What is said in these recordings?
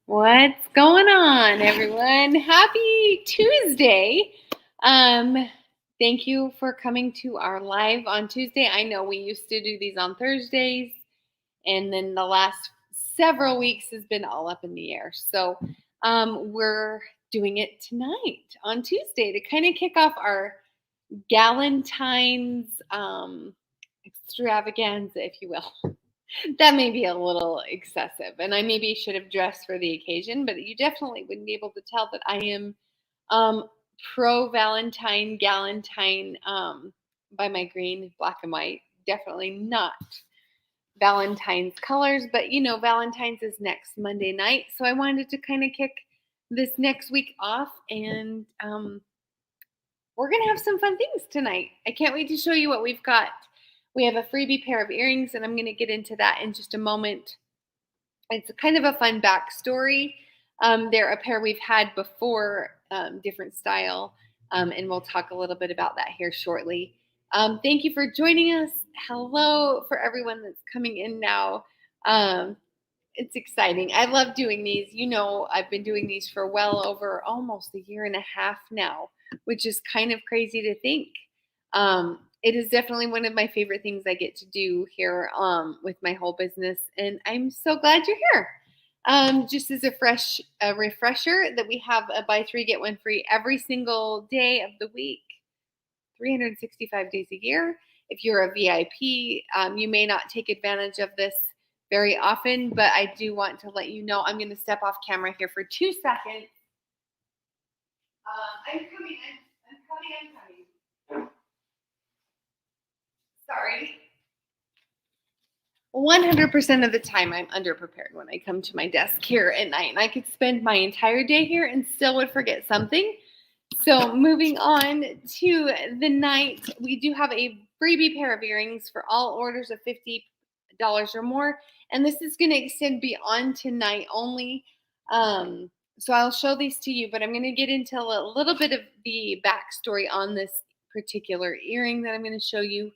What's going on, everyone? Happy Tuesday. Um, Thank you for coming to our live on Tuesday. I know we used to do these on Thursdays, and then the last several weeks has been all up in the air. So we're doing it tonight on Tuesday to kind of kick off our Galentine's extravaganza, if you will. That may be a little excessive, and I maybe should have dressed for the occasion, but you definitely wouldn't be able to tell that I am um, pro Valentine, Galentine by my green, black, and white. Definitely not Valentine's colors, but Valentine's is next Monday night, so I wanted to kind of kick this next week off, and we're going to have some fun things tonight. I can't wait to show you what we've got. We have a freebie pair of earrings, and I'm going to get into that in just a moment. It's kind of a fun backstory. They're a pair we've had before, different style, and we'll talk a little bit about that here shortly. Thank you for joining us. Hello for everyone that's coming in now. It's exciting. I love doing these. I've been doing these for well over almost a year and a half now, which is kind of crazy to think. It is definitely one of my favorite things I get to do here with my whole business, and I'm so glad you're here. Just as a refresher that we have a buy three get one free every single day of the week, 365 days a year. If you're a VIP, you may not take advantage of this very often, but I do want to let you know. I'm going to step off camera here for 2 seconds. I'm coming. Sorry. 100% of the time, I'm underprepared when I come to my desk here at night, and I could spend my entire day here and still would forget something. So moving on to the night, we do have a freebie pair of earrings for all orders of $50 or more, and this is going to extend beyond tonight only. So I'll show these to you, but I'm going to get into a little bit of the backstory on this particular earring that I'm going to show you.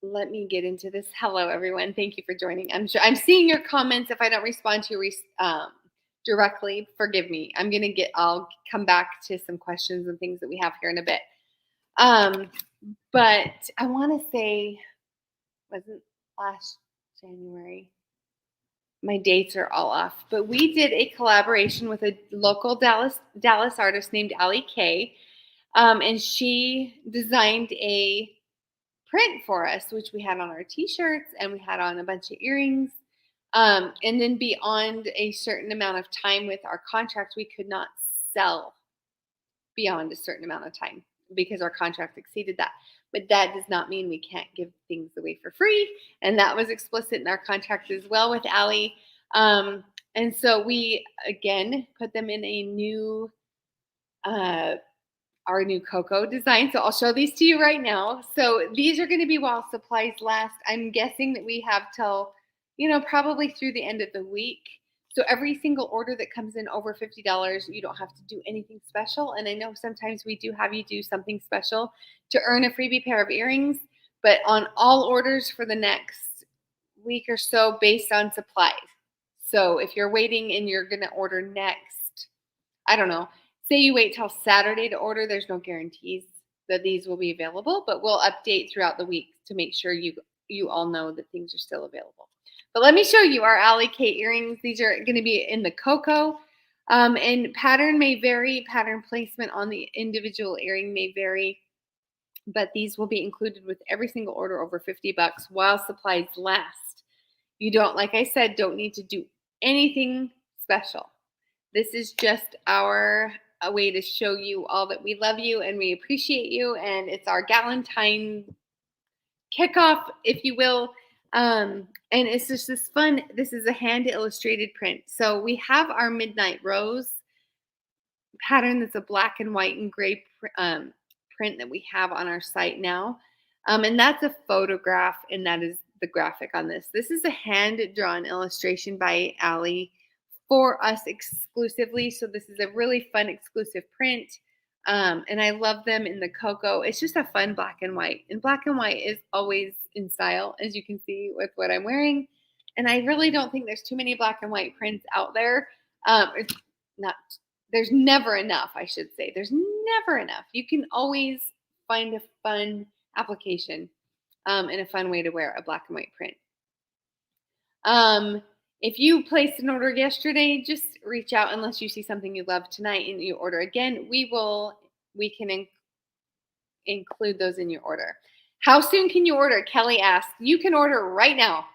Let me get into this. Hello, everyone. Thank you for joining. I'm seeing your comments. If I don't respond to you directly, forgive me. I'll come back to some questions and things that we have here in a bit. But I want to say, wasn't last January? My dates are all off, but we did a collaboration with a local Dallas artist named Allie Kay, and she designed a print for us, which we had on our t-shirts and we had on a bunch of earrings. And then beyond a certain amount of time with our contract, we could not sell beyond a certain amount of time because our contract exceeded that. But that does not mean we can't give things away for free. And that was explicit in our contract as well with Allie. And so we, again, put them in a new our new cocoa design. So I'll show these to you right now. So these are going to be while supplies last. I'm guessing that we have till, probably through the end of the week. So every single order that comes in over $50, you don't have to do anything special. And I know sometimes we do have you do something special to earn a freebie pair of earrings, but on all orders for the next week or so based on supplies. So if you're waiting and you're going to order next, I don't know, say you wait till Saturday to order, there's no guarantees that these will be available, but we'll update throughout the week to make sure you all know that things are still available. But let me show you our Allie Kay earrings. These are going to be in the cocoa, and pattern may vary. Pattern placement on the individual earring may vary, but these will be included with every single order over $50 while supplies last. You don't, like I said, don't need to do anything special. This is just a way to show you all that we love you and we appreciate you. And it's our Galentine kickoff, if you will. And it's just this fun. This is a hand illustrated print. So we have our Midnight Rose pattern that's a black and white and gray print that we have on our site now. And that's a photograph, and that is the graphic on this. This is a hand-drawn illustration by Allie for us exclusively. So this is a really fun exclusive print. And I love them in the cocoa. It's just a fun black and white. And black and white is always in style, as you can see with what I'm wearing. And I really don't think there's too many black and white prints out there. It's not, there's never enough, I should say. There's never enough. You can always find a fun application and a fun way to wear a black and white print. If you placed an order yesterday, just reach out unless you see something you love tonight and you order again. We can include those in your order. How soon can you order? Kelly asked. You can order right now.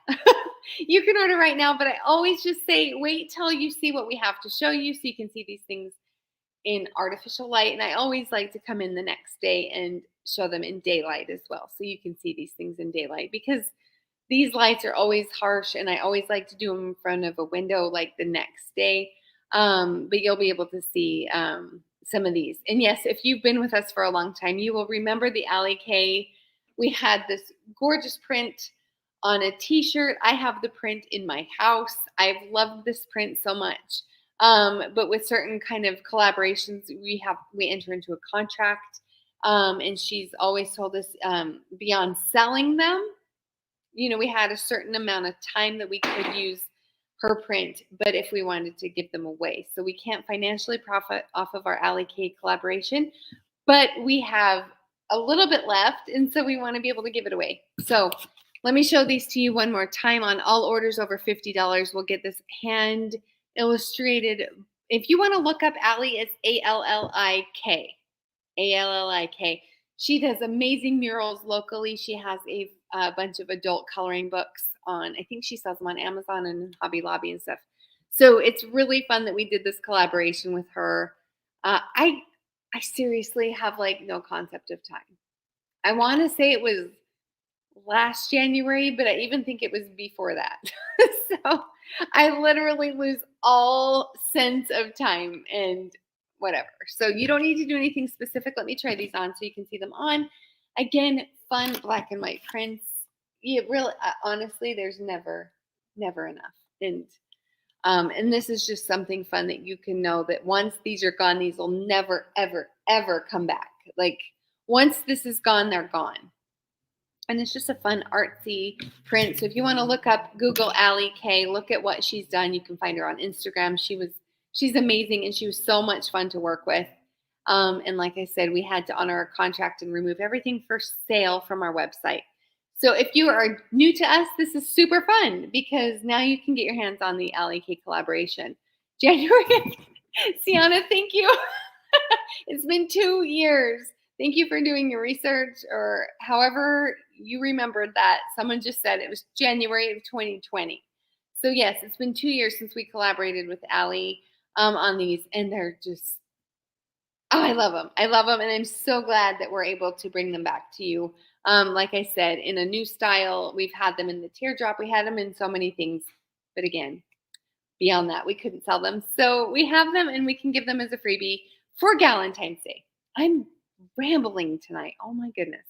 You can order right now, but I always just say wait till you see what we have to show you so you can see these things in artificial light. And I always like to come in the next day and show them in daylight as well, so you can see these things in daylight, because these lights are always harsh, and I always like to do them in front of a window like the next day. But you'll be able to see some of these. And yes, if you've been with us for a long time, you will remember the Allie K. We had this gorgeous print on a t-shirt. I have the print in my house. I've loved this print so much. But with certain kind of collaborations, we enter into a contract. And she's always told us beyond selling them, we had a certain amount of time that we could use her print, but if we wanted to give them away. So we can't financially profit off of our Allie K collaboration, but we have a little bit left, and so we want to be able to give it away. So let me show these to you one more time. On all orders over $50, we'll get this hand illustrated. If you want to look up Allie, it's Allik. Allik. She does amazing murals locally. She has a bunch of adult coloring books on, I think she sells them on Amazon and Hobby Lobby and stuff. So it's really fun that we did this collaboration with her. I seriously have like no concept of time. I want to say it was last January, but I even think it was before that. So I literally lose all sense of time and whatever. So you don't need to do anything specific. Let me try these on so you can see them on. Again, fun black and white prints. You really, honestly, there's never enough. And this is just something fun that you can know that once these are gone, these will never, ever, ever come back. Like once this is gone, they're gone. And it's just a fun artsy print. So if you want to look up, Google Allie K, look at what she's done. You can find her on Instagram. She's amazing, and she was so much fun to work with. And like I said, we had to honor our contract and remove everything for sale from our website. So if you are new to us, this is super fun because now you can get your hands on the Allie K collaboration. January, Sienna, thank you. It's been 2 years. Thank you for doing your research, or however you remembered that. Someone just said it was January of 2020. So yes, it's been 2 years since we collaborated with Allie on these, and they're just, I love them. I love them, and I'm so glad that we're able to bring them back to you. Like I said, in a new style. We've had them in the Teardrop. We had them in so many things. But again, beyond that, we couldn't sell them. So we have them, and we can give them as a freebie for Galentine's Day. I'm rambling tonight. Oh my goodness.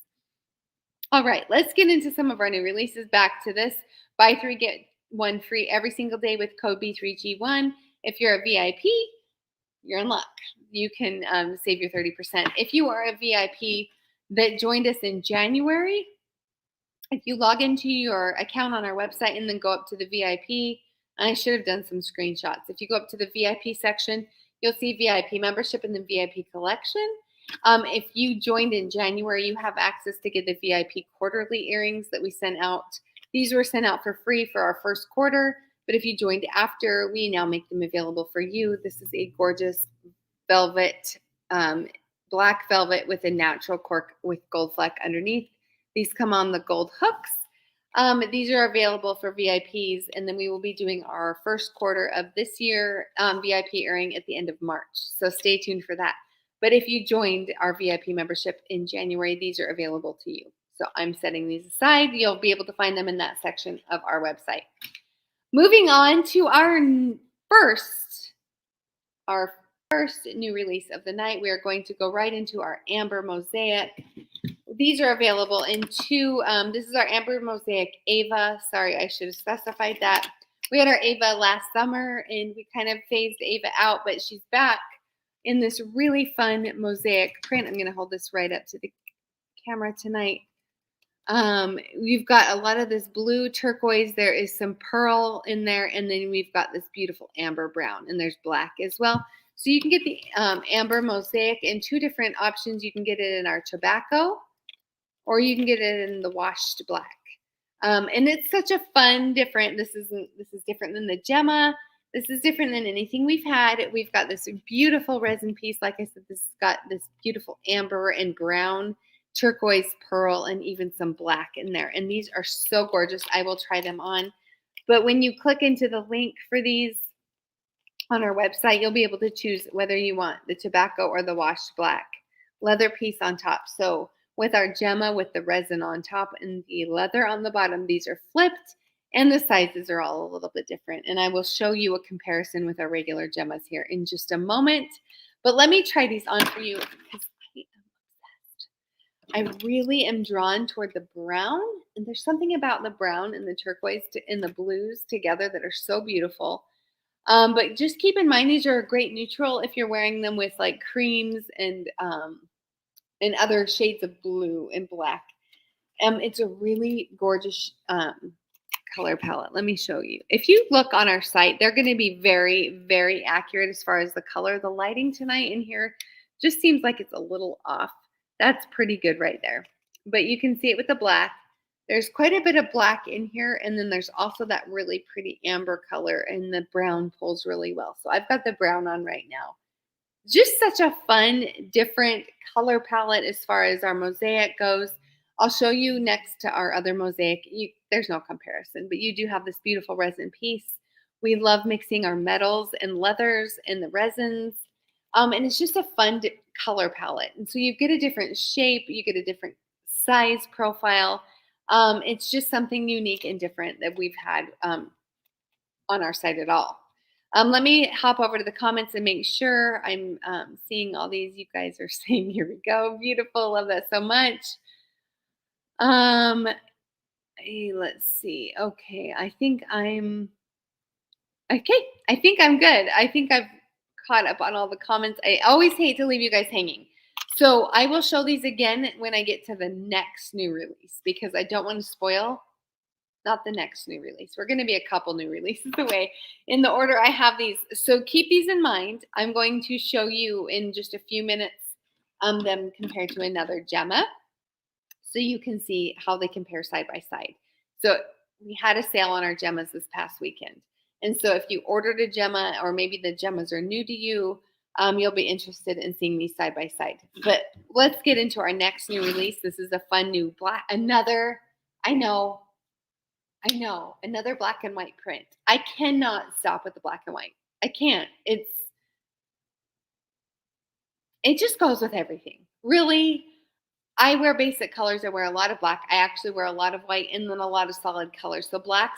All right, let's get into some of our new releases. Back to this. Buy 3, get 1 free every single day with code B3G1. If you're a VIP, you're in luck. You can save your 30%. If you are a VIP that joined us in January, if you log into your account on our website and then go up to the VIP, I should have done some screenshots. If you go up to the VIP section, you'll see VIP membership and then VIP collection. If you joined in January, you have access to get the VIP quarterly earrings that we sent out. These were sent out for free for our first quarter, but if you joined after, we now make them available for you. This is a gorgeous velvet, black velvet with a natural cork with gold fleck underneath. These come on the gold hooks. These are available for VIPs, and then we will be doing our first quarter of this year VIP earring at the end of March. So stay tuned for that. But if you joined our VIP membership in January, these are available to you. So I'm setting these aside. You'll be able to find them in that section of our website. Moving on to our first new release of the night, we are going to go right into our Amber Mosaic. These are available in 2. This is our Amber Mosaic Ava. Sorry, I should have specified that. We had our Ava last summer, and we kind of phased Ava out, but she's back in this really fun mosaic print. I'm going to hold this right up to the camera tonight. We've got a lot of this blue turquoise. There is some pearl in there, and then we've got this beautiful amber brown, and there's black as well. So you can get the amber mosaic in two different options. You can get it in our tobacco, or you can get it in the washed black. And it's such a fun, different. This is different than the Gemma. This is different than anything we've had. We've got this beautiful resin piece. Like I said, this has got this beautiful amber and brown, turquoise, pearl, and even some black in there. And these are so gorgeous. I will try them on. But when you click into the link for these on our website, you'll be able to choose whether you want the tobacco or the washed black leather piece on top. So with our Gemma with the resin on top and the leather on the bottom, these are flipped and the sizes are all a little bit different. And I will show you a comparison with our regular Gemmas here in just a moment. But let me try these on for you because I am obsessed. I really am drawn toward the brown. And there's something about the brown and the turquoise and the blues together that are so beautiful. But just keep in mind, these are a great neutral if you're wearing them with like creams and other shades of blue and black. It's a really gorgeous color palette. Let me show you. If you look on our site, they're going to be very, very accurate as far as the color. The lighting tonight in here just seems like it's a little off. That's pretty good right there. But you can see it with the black. There's quite a bit of black in here, and then there's also that really pretty amber color, and the brown pulls really well. So I've got the brown on right now. Just such a fun, different color palette as far as our mosaic goes. I'll show you next to our other mosaic. There's no comparison, but you do have this beautiful resin piece. We love mixing our metals and leathers and the resins. And it's just a fun color palette. And so you get a different shape, you get a different size profile. It's just something unique and different that we've had on our site at all. Let me hop over to the comments and make sure I'm seeing all these. You guys are saying, here we go. Beautiful. Love that so much. Hey, let's see. Okay. I think I'm good. I think I've caught up on all the comments. I always hate to leave you guys hanging. So I will show these again when I get to the next new release because I don't want to spoil. Not the next new release. We're going to be a couple new releases away in the order I have these. So keep these in mind. I'm going to show you in just a few minutes them compared to another Gemma so you can see how they compare side by side. So we had a sale on our Gemmas this past weekend. And so if you ordered a Gemma or maybe the Gemmas are new to you, you'll be interested in seeing these side by side. But let's get into our next new release. This is a fun new black, another black and white print. I cannot stop with the black and white. I can't. It just goes with everything. Really, I wear basic colors. I wear a lot of black. I actually wear a lot of white and then a lot of solid colors. So black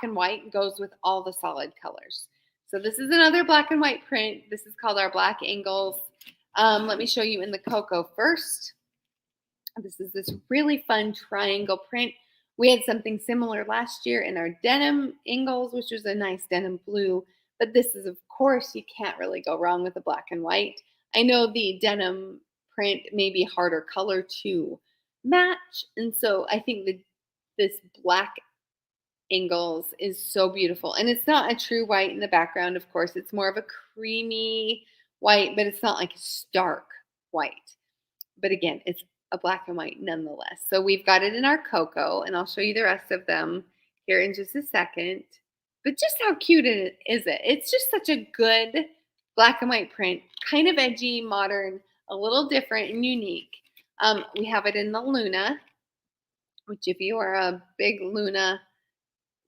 and white goes with all the solid colors. So this is another black and white print. This is called our Black Angles. Let me show you in the cocoa first. This is this really fun triangle print. We had something similar last year in our denim angles, which was a nice denim blue. But this is, of course, you can't really go wrong with the black and white. I know the denim print may be harder color to match. And so I think that this black angles is so beautiful. And it's not a true white in the background, of course. It's more of a creamy white, but it's not like stark white. But again, it's a black and white nonetheless. So we've got it in our cocoa, and I'll show you the rest of them here in just a second. But just how cute is it? It's just such a good black and white print, kind of edgy, modern, a little different and unique. We have it in the Luna, which if you are a big Luna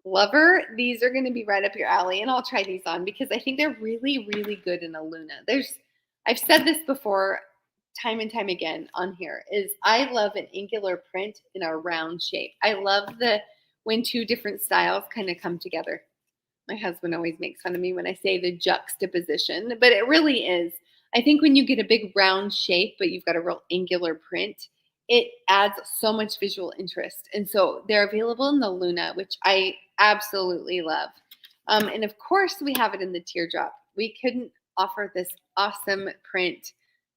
lover, these are going to be right up your alley, and I'll try these on because I think they're really, really good in a Luna. I've said this before time and time again on here, is I love an angular print in a round shape. I love when two different styles kind of come together. My husband always makes fun of me when I say the juxtaposition, but it really is. I think when you get a big round shape, but you've got a real angular print, it adds so much visual interest. And so they're available in the Luna, which I absolutely love. And of course, we have it in the Teardrop. We couldn't offer this awesome print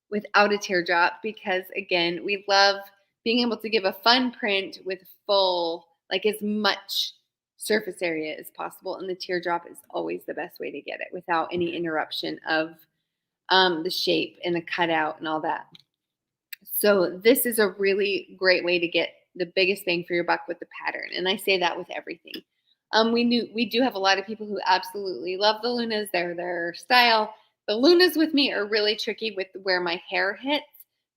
without a teardrop because, again, we love being able to give a fun print with full, like as much surface area as possible. And the teardrop is always the best way to get it without any interruption of the shape and the cutout and all that. So this is a really great way to get the biggest bang for your buck with the pattern. And I say that with everything. We do have a lot of people who absolutely love the lunas. They're their style. The lunas with me are really tricky with where my hair hits.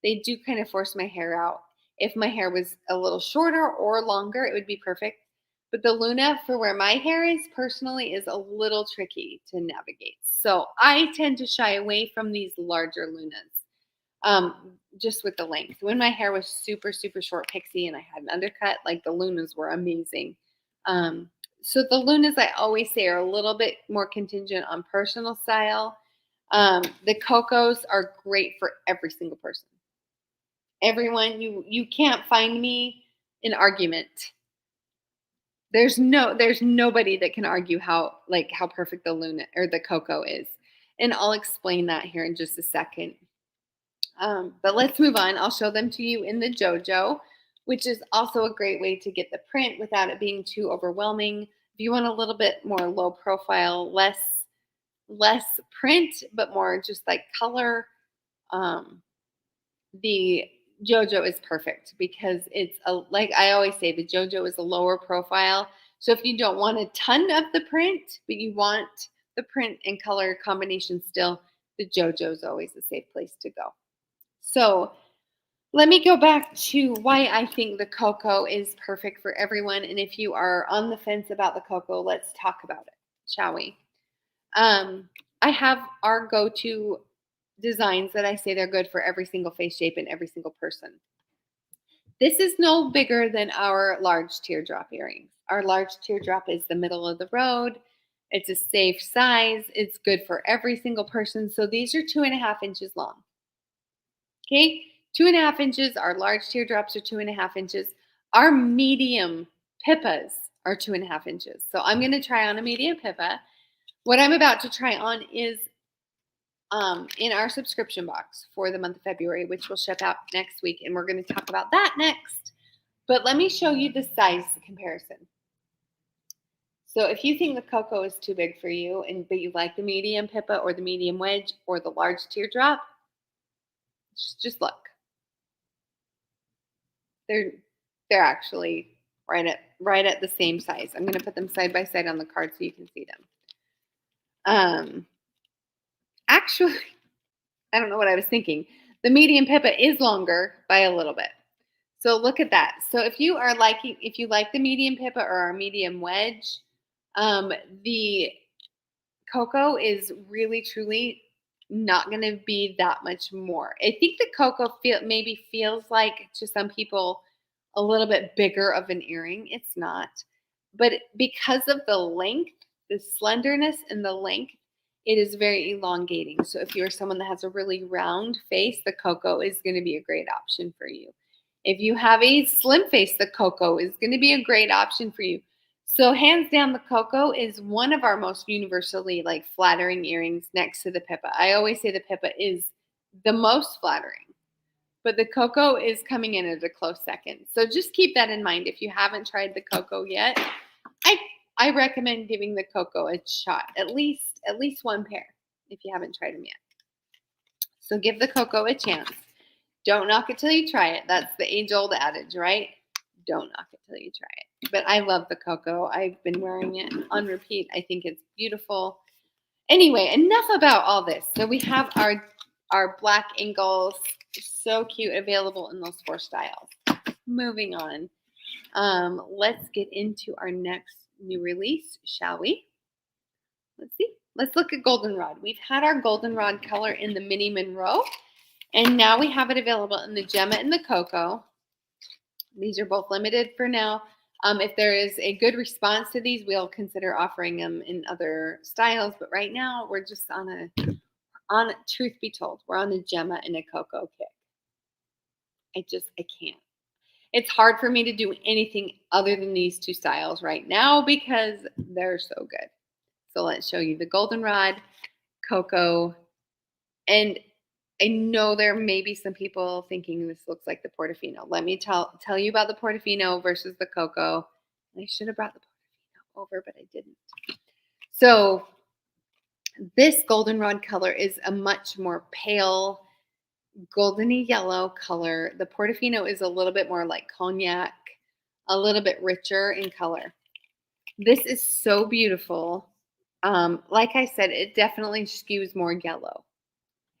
They do kind of force my hair out. If my hair was a little shorter or longer, it would be perfect. But the luna for where my hair is personally is a little tricky to navigate. So I tend to shy away from these larger lunas. Just with the length. When my hair was super, super short pixie and I had an undercut, like the lunas were amazing. So the lunas I always say are a little bit more contingent on personal style. The cocos are great for every single person. Everyone, you can't find me in argument. There's nobody that can argue how perfect the luna or the coco is. And I'll explain that here in just a second. But let's move on. I'll show them to you in the JoJo, which is also a great way to get the print without it being too overwhelming. If you want a little bit more low profile, less print, but more just like color, the JoJo is perfect because it's like I always say, the JoJo is a lower profile. So if you don't want a ton of the print, but you want the print and color combination still, the JoJo is always a safe place to go. So let me go back to why I think the coco is perfect for everyone. And if you are on the fence about the coco, let's talk about it, shall we? I have our go-to designs that I say they're good for every single face shape and every single person. This is no bigger than our large teardrop earrings. Our large teardrop is the middle of the road. It's a safe size. It's good for every single person. So these are 2.5 inches long. Okay, 2.5 inches. Our large teardrops are 2.5 inches. Our medium pippas are 2.5 inches. So I'm going to try on a medium pippa. What I'm about to try on is in our subscription box for the month of February, which will ship out next week. And we're going to talk about that next. But let me show you the size comparison. So if you think the coco is too big for you, but you like the medium pippa or the medium wedge or the large teardrop, just look. They're actually right at the same size. I'm going to put them side by side on the card so you can see them. Actually, I don't know what I was thinking. The medium pippa is longer by a little bit. So look at that. So if you like the medium pippa or our medium wedge, the coco is really truly not going to be that much more. I think the coco maybe feels like to some people a little bit bigger of an earring. It's not. But because of the length, the slenderness and the length, it is very elongating. So if you're someone that has a really round face, the coco is going to be a great option for you. If you have a slim face, the coco is going to be a great option for you. So hands down, the coco is one of our most universally flattering earrings next to the pippa. I always say the pippa is the most flattering, but the coco is coming in at a close second. So just keep that in mind. If you haven't tried the coco yet, I recommend giving the coco a shot, at least one pair if you haven't tried them yet. So give the coco a chance. Don't knock it till you try it. That's the age-old adage, right? Don't knock it till you try it. But I love the coco. I've been wearing it on repeat. I think it's beautiful. Anyway, enough about all this. So we have our black ankles, so cute, available in those 4 styles. Moving on. Let's get into our next new release, shall we? Let's see. Let's look at Goldenrod. We've had our Goldenrod color in the Mini Monroe, and now we have it available in the Gemma and the Cocoa. These are both limited for now. If there is a good response to these, we'll consider offering them in other styles. But right now, we're just on truth be told, we're on a Gemma and a Cocoa kick. I can't. It's hard for me to do anything other than these 2 styles right now because they're so good. So let's show you the Goldenrod, Cocoa, and I know there may be some people thinking this looks like the Portofino. Let me tell you about the Portofino versus the Cocoa. I should have brought the Portofino over, but I didn't. So this goldenrod color is a much more pale, goldeny yellow color. The Portofino is a little bit more like cognac, a little bit richer in color. This is so beautiful. Like I said, it definitely skews more yellow,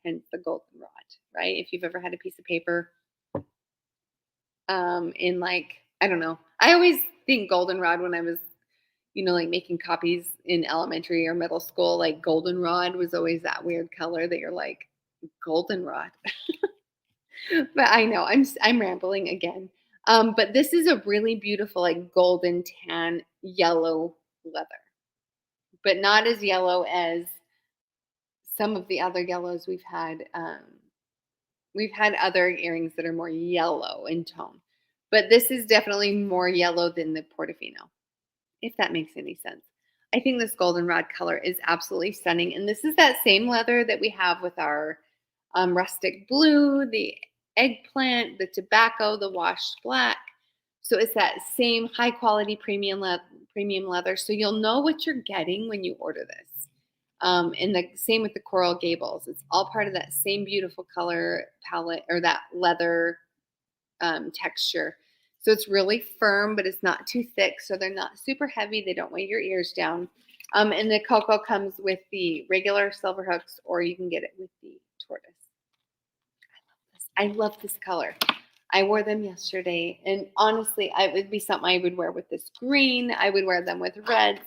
hence the goldenrod, right? If you've ever had a piece of paper in like, I don't know. I always think goldenrod when I was, like making copies in elementary or middle school, like goldenrod was always that weird color that you're like, goldenrod. But I know I'm rambling again. But this is a really beautiful, like golden tan yellow leather, but not as yellow as some of the other yellows we've had. We've had other earrings that are more yellow in tone, but this is definitely more yellow than the Portofino, if that makes any sense. I think this goldenrod color is absolutely stunning. And this is that same leather that we have with our rustic blue, the eggplant, the tobacco, the washed black. So it's that same high quality premium leather. So you'll know what you're getting when you order this. And the same with the Coral Gables. It's all part of that same beautiful color palette or that leather texture. So it's really firm, but it's not too thick. So they're not super heavy. They don't weigh your ears down. And the Cocoa comes with the regular silver hooks, or you can get it with the Tortoise. I love this color. I wore them yesterday, and honestly, it would be something I would wear with this green. I would wear them with reds.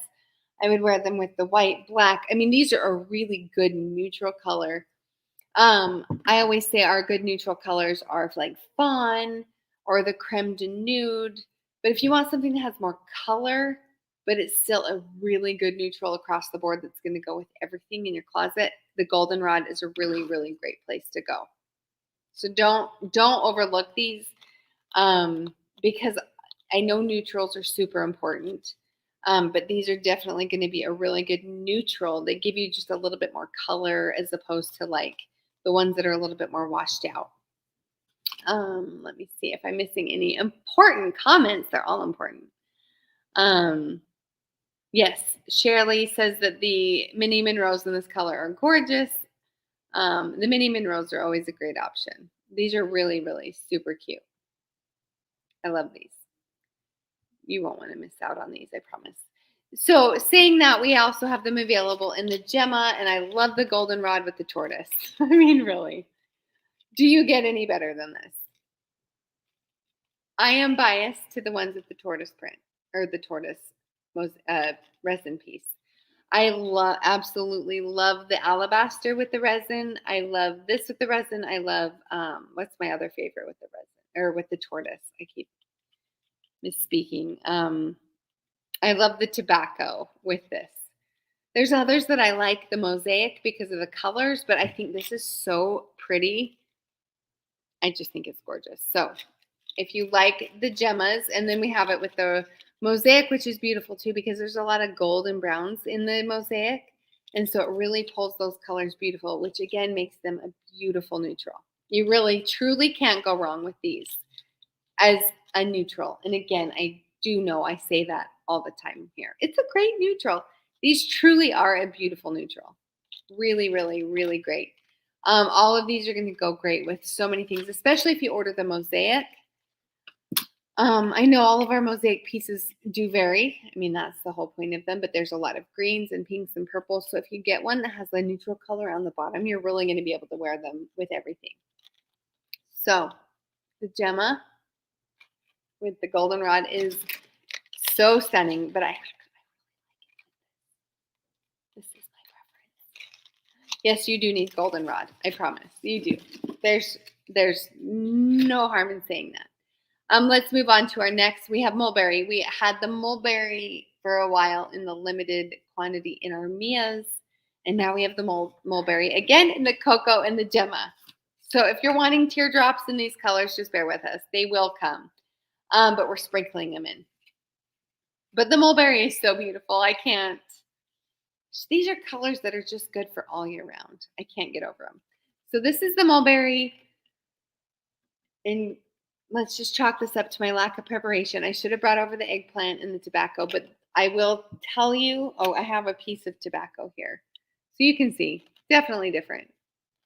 I would wear them with the white, black. I mean, these are a really good neutral color. I always say our good neutral colors are like fawn or the creme de nude. But if you want something that has more color, but it's still a really good neutral across the board that's going to go with everything in your closet, the goldenrod is a really, really great place to go. So don't overlook these because I know neutrals are super important. But these are definitely going to be a really good neutral. They give you just a little bit more color as opposed to like the ones that are a little bit more washed out. Let me see if I'm missing any important comments. They're all important. Yes, Shirley says that the mini Monroes in this color are gorgeous. The mini Monroes are always a great option. These are really, really super cute. I love these. You won't want to miss out on these, I promise. So saying that, we also have them available in the Gemma, and I love the goldenrod with the tortoise. I mean, really. Do you get any better than this? I am biased to the ones with the tortoise print, or the tortoise resin piece. I absolutely love the alabaster with the resin. I love this with the resin. I love, what's my other favorite with the resin, or with the tortoise? I keep misspeaking. I love the tobacco with this. There's others that I like, the mosaic, because of the colors, but I think this is so pretty. I just think it's gorgeous. So if you like the gemmas, and then we have it with the mosaic, which is beautiful too, because there's a lot of gold and browns in the mosaic. And so it really pulls those colors beautiful, which again makes them a beautiful neutral. You really, truly can't go wrong with these as a neutral. And again, I do know I say that all the time here. It's a great neutral. These truly are a beautiful neutral. Really, really, really great. All of these are going to go great with so many things, especially if you order the mosaic. I know all of our mosaic pieces do vary. I mean, that's the whole point of them, but there's a lot of greens and pinks and purples. So if you get one that has a neutral color on the bottom, you're really going to be able to wear them with everything. So the Gemma with the goldenrod is so stunning, but this is my preference. Yes, you do need goldenrod. I promise. You do. There's no harm in saying that. Let's move on to our next. We have Mulberry. We had the Mulberry for a while in the limited quantity in our Mia's, and now we have the Mulberry again in the Cocoa and the Gemma. So if you're wanting teardrops in these colors, just bear with us. They will come, but we're sprinkling them in. But the Mulberry is so beautiful. I can't. These are colors that are just good for all year round. I can't get over them. So this is the mulberry, and let's just chalk this up to my lack of preparation. I should have brought over the eggplant and the tobacco, but I will tell you, oh, I have a piece of tobacco here. So you can see, definitely different,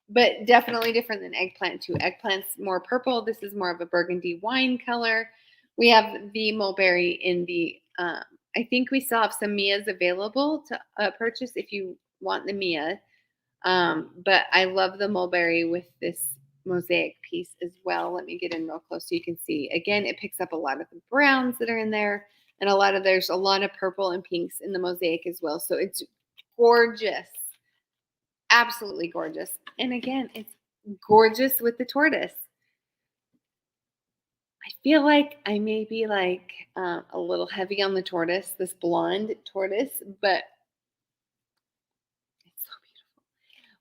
but definitely different than eggplant too. Eggplant's more purple. This is more of a burgundy wine color. We have the mulberry in the, I think we still have some Mias available to purchase if you want the Mia. But I love the mulberry with this mosaic piece as well. Let me get in real close so you can see. Again, it picks up a lot of the browns that are in there, and there's a lot of purple and pinks in the mosaic as well. So it's gorgeous. Absolutely gorgeous. And again, it's gorgeous with the tortoise. I feel like I may be like a little heavy on the tortoise, this blonde tortoise, but it's so beautiful.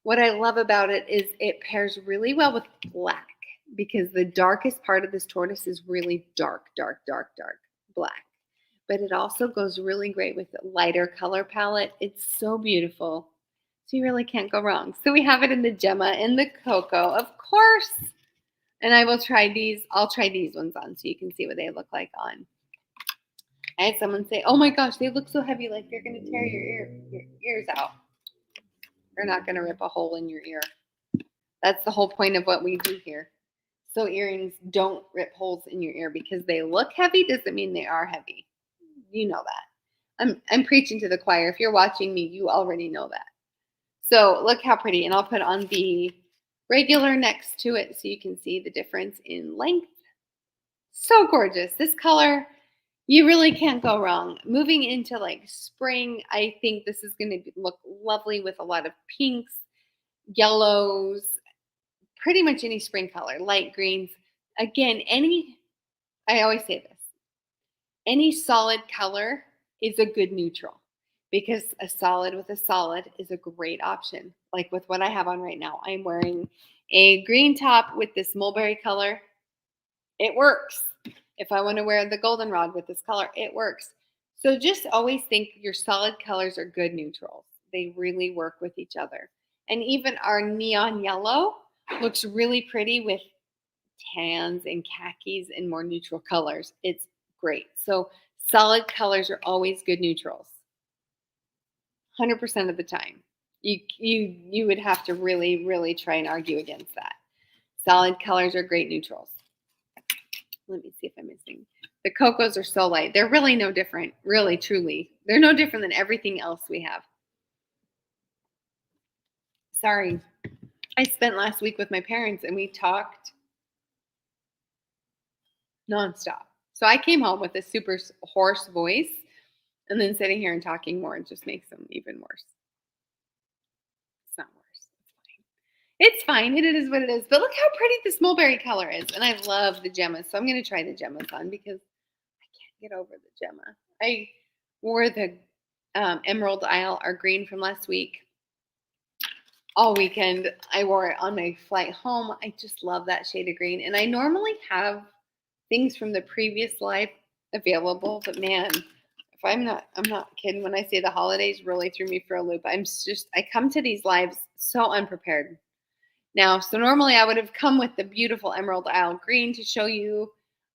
What I love about it is it pairs really well with black because the darkest part of this tortoise is really dark, dark, dark, dark black. But it also goes really great with a lighter color palette. It's so beautiful. So you really can't go wrong. So we have it in the Gemma and the Cocoa, of course. And I will try these. I'll try these ones on so you can see what they look like on. I had someone say, "Oh my gosh, they look so heavy, like they're going to tear your ears out." They're not going to rip a hole in your ear. That's the whole point of what we do here. So earrings don't rip holes in your ear because they look heavy doesn't mean they are heavy. You know that. I'm preaching to the choir. If you're watching me, you already know that. So look how pretty. And I'll put on the regular next to it so you can see the difference in length. So gorgeous. This color, you really can't go wrong. Moving into like spring, I think this is going to look lovely with a lot of pinks, yellows, pretty much any spring color, light greens. Again, I always say this, any solid color is a good neutral because a solid with a solid is a great option. Like with what I have on right now, I'm wearing a green top with this mulberry color. It works. If I want to wear the goldenrod with this color, it works. So just always think your solid colors are good neutrals. They really work with each other. And even our neon yellow looks really pretty with tans and khakis and more neutral colors. It's great. So solid colors are always good neutrals. 100% of the time. You would have to really, really try and argue against that. Solid colors are great neutrals. Let me see if I'm missing. The cocos are so light. They're really no different, really, truly. They're no different than everything else we have. Sorry. I spent last week with my parents and we talked nonstop. So I came home with a super hoarse voice, and then sitting here and talking more just makes them even worse. It's not worse. It's fine. It is what it is. But look how pretty this mulberry color is. And I love the gemmas. So I'm going to try the gemmas on because I can't get over the gemma. I wore the Emerald Isle, our green from last week, all weekend. I wore it on my flight home. I just love that shade of green. And I normally have things from the previous life available, but man, if I'm not kidding when I say the holidays really threw me for a loop. I come to these lives so unprepared now. So normally I would have come with the beautiful Emerald Isle green to show you,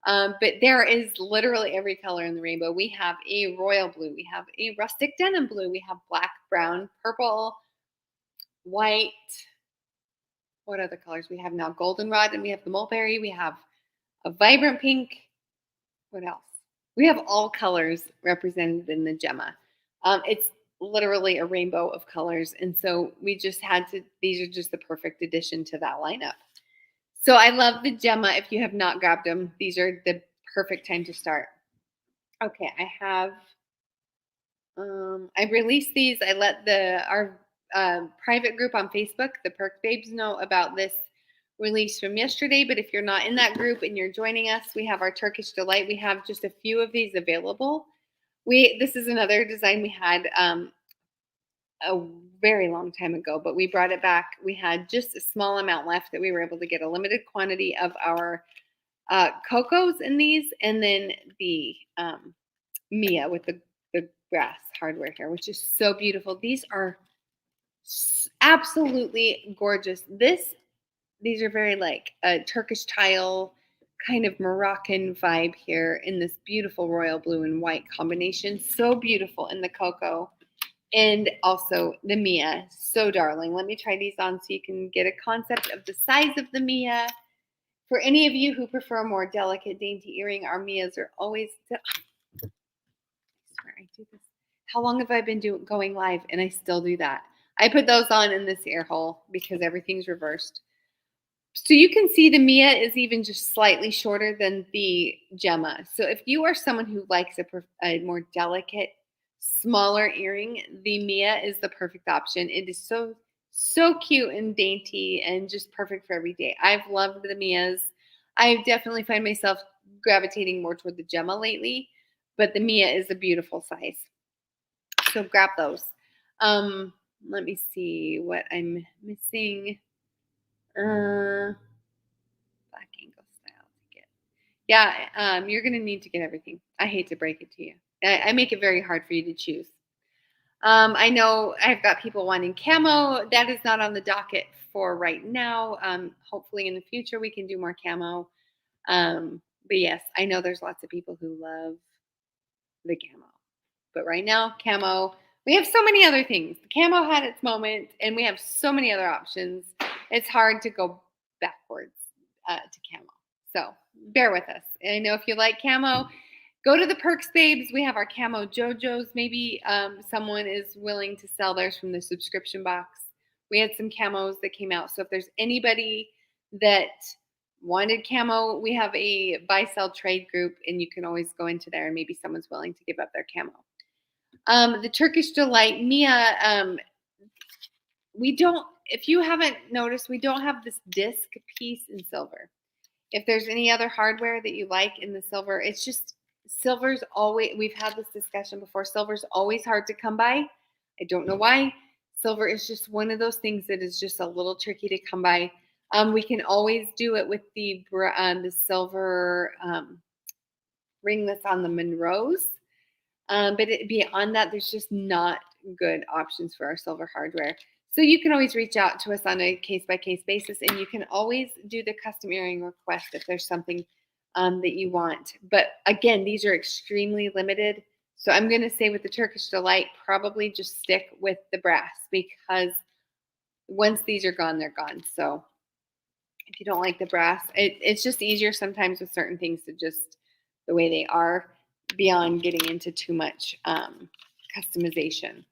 but there is literally every color in the rainbow. We have a royal blue, we have a rustic denim blue, we have black, brown, purple, white. What other colors we have now? Goldenrod, and we have the mulberry. We have a vibrant pink. What else? We have all colors represented in the Gemma. It's literally a rainbow of colors. And so we just these are just the perfect addition to that lineup. So I love the Gemma. If you have not grabbed them, these are the perfect time to start. Okay, I released these. I let our private group on Facebook, the Perk Babes, know about this release from yesterday. But if you're not in that group and you're joining us, we have our Turkish Delight. We have just a few of these available. This is another design we had a very long time ago, but we brought it back. We had just a small amount left that we were able to get a limited quantity of our cocos in these, and then the Mia with the brass hardware here, which is so beautiful. These are absolutely gorgeous. This these are very like a Turkish tile kind of Moroccan vibe here in this beautiful royal blue and white combination. So beautiful in the cocoa. And also the Mia, so darling. Let me try these on so you can get a concept of the size of the Mia. For any of you who prefer a more delicate, dainty earring, our Mias are always. I swear I do this. How long have I been going live and I still do that? I put those on in this ear hole because everything's reversed. So you can see the Mia is even just slightly shorter than the Gemma. So if you are someone who likes a more delicate, smaller earring, the Mia is the perfect option. It is so cute and dainty and just perfect for every day. I've loved the Mias. I definitely find myself gravitating more toward the Gemma lately, but the Mia is a beautiful size. So grab those. Let me see what I'm missing. Black angle style ticket. Yeah, you're gonna need to get everything. I hate to break it to you. I make it very hard for you to choose. I know I've got people wanting camo. That is not on the docket for right now. Hopefully in the future we can do more camo. But yes, I know there's lots of people who love the camo. But right now, camo, we have so many other things. The camo had its moment, and we have so many other options. It's hard to go backwards to camo. So bear with us. I know if you like camo, go to the Perks Babes. We have our camo JoJo's. Maybe someone is willing to sell theirs from the subscription box. We had some camos that came out. So if there's anybody that wanted camo, we have a buy sell trade group, and you can always go into there and maybe someone's willing to give up their camo. The Turkish Delight Mia, we don't, if you haven't noticed, we don't have this disc piece in silver. If there's any other hardware that you like in the silver, it's just silver's always, we've had this discussion before, silver's always hard to come by. I don't know why. Silver is just one of those things that is just a little tricky to come by. We can always do it with the silver ring that's on the Monroes. But beyond that, there's just not good options for our silver hardware. So you can always reach out to us on a case-by-case basis, and you can always do the custom earring request if there's something that you want. But again, these are extremely limited. So I'm going to say with the Turkish Delight, probably just stick with the brass because once these are gone, they're gone. So if you don't like the brass, it's just easier sometimes with certain things to just the way they are beyond getting into too much customization.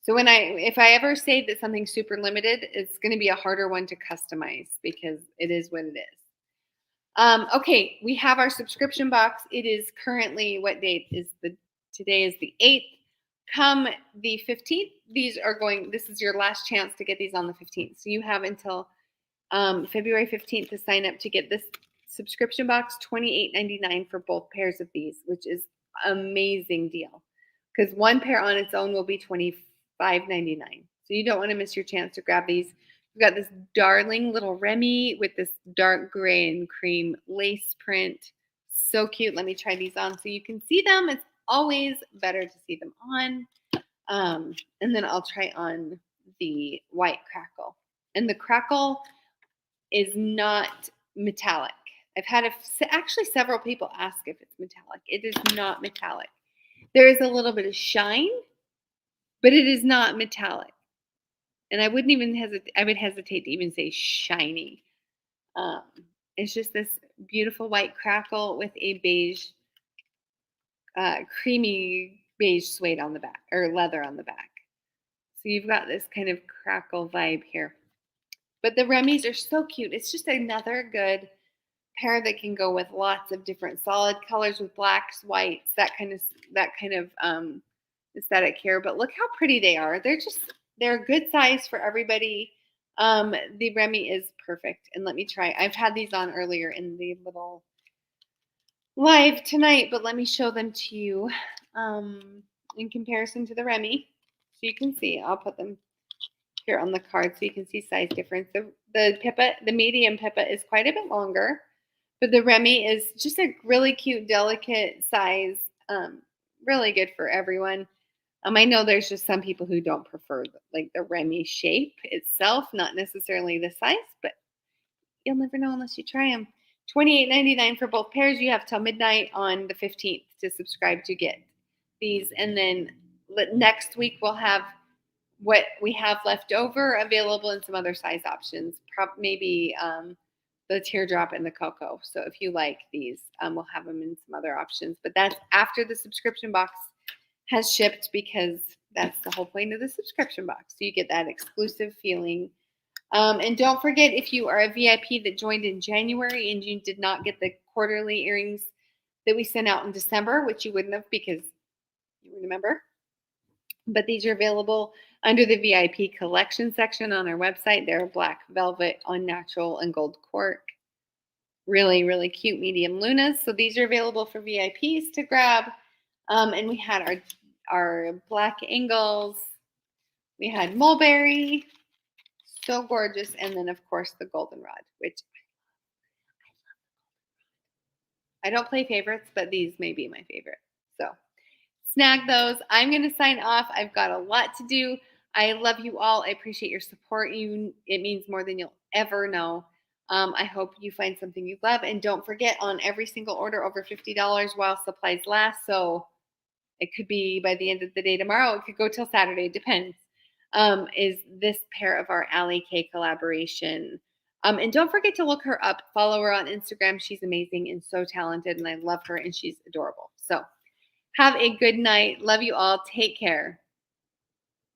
So if I ever say that something's super limited, it's going to be a harder one to customize because it is what it is. Okay, we have our subscription box. It is currently, what date is today is the 8th. Come the 15th, this is your last chance to get these on the 15th. So you have until February 15th to sign up to get this subscription box, $28.99 for both pairs of these, which is amazing deal because one pair on its own will be $25.99. So you don't want to miss your chance to grab these. We've got this darling little Remy with this dark gray and cream lace print. So cute. Let me try these on so you can see them. It's always better to see them on. And then I'll try on the white Crackle. And the Crackle is not metallic. I've had actually several people ask if it's metallic. It is not metallic. There is a little bit of shine, but it is not metallic. And I wouldn't even hesitate to even say shiny. It's just this beautiful white Crackle with a beige, creamy beige suede on the back, or leather on the back. So you've got this kind of Crackle vibe here. But the Remy's are so cute. It's just another good pair that can go with lots of different solid colors with blacks, whites, that kind of aesthetic here. But look how pretty they are. They're a good size for everybody. The Remy is perfect. And let me try. I've had these on earlier in the little live tonight, but let me show them to you in comparison to the Remy. So you can see. I'll put them here on the card so you can see size difference. The medium Pippa is quite a bit longer. But the Remy is just a really cute, delicate size, really good for everyone. I know there's just some people who don't prefer the Remy shape itself, not necessarily the size, but You'll never know unless you try them. $28.99 for both pairs. You have till midnight on the 15th to subscribe to get these. And then next week we'll have what we have left over available in some other size options. Maybe the teardrop and the cocoa. So if you like these, we'll have them in some other options. But that's after the subscription box has shipped, because that's the whole point of the subscription box. So you get that exclusive feeling. And don't forget, if you are a VIP that joined in January and you did not get the quarterly earrings that we sent out in December, which you wouldn't have because you were a member, but these are available under the VIP collection section on our website. They're black velvet on natural and gold cork. Really, really cute medium lunas. So these are available for VIPs to grab. And we had our black angles. We had mulberry. So gorgeous. And then, of course, the goldenrod, which I don't play favorites, but these may be my favorite. So snag those. I'm going to sign off. I've got a lot to do. I love you all. I appreciate your support. It means more than you'll ever know. I hope you find something you love. And don't forget, on every single order over $50 while supplies last. So it could be by the end of the day tomorrow. It could go till Saturday. It depends. Is this pair of our Allie K collaboration. And don't forget to look her up. Follow her on Instagram. She's amazing and so talented. And I love her and she's adorable. So have a good night. Love you all. Take care.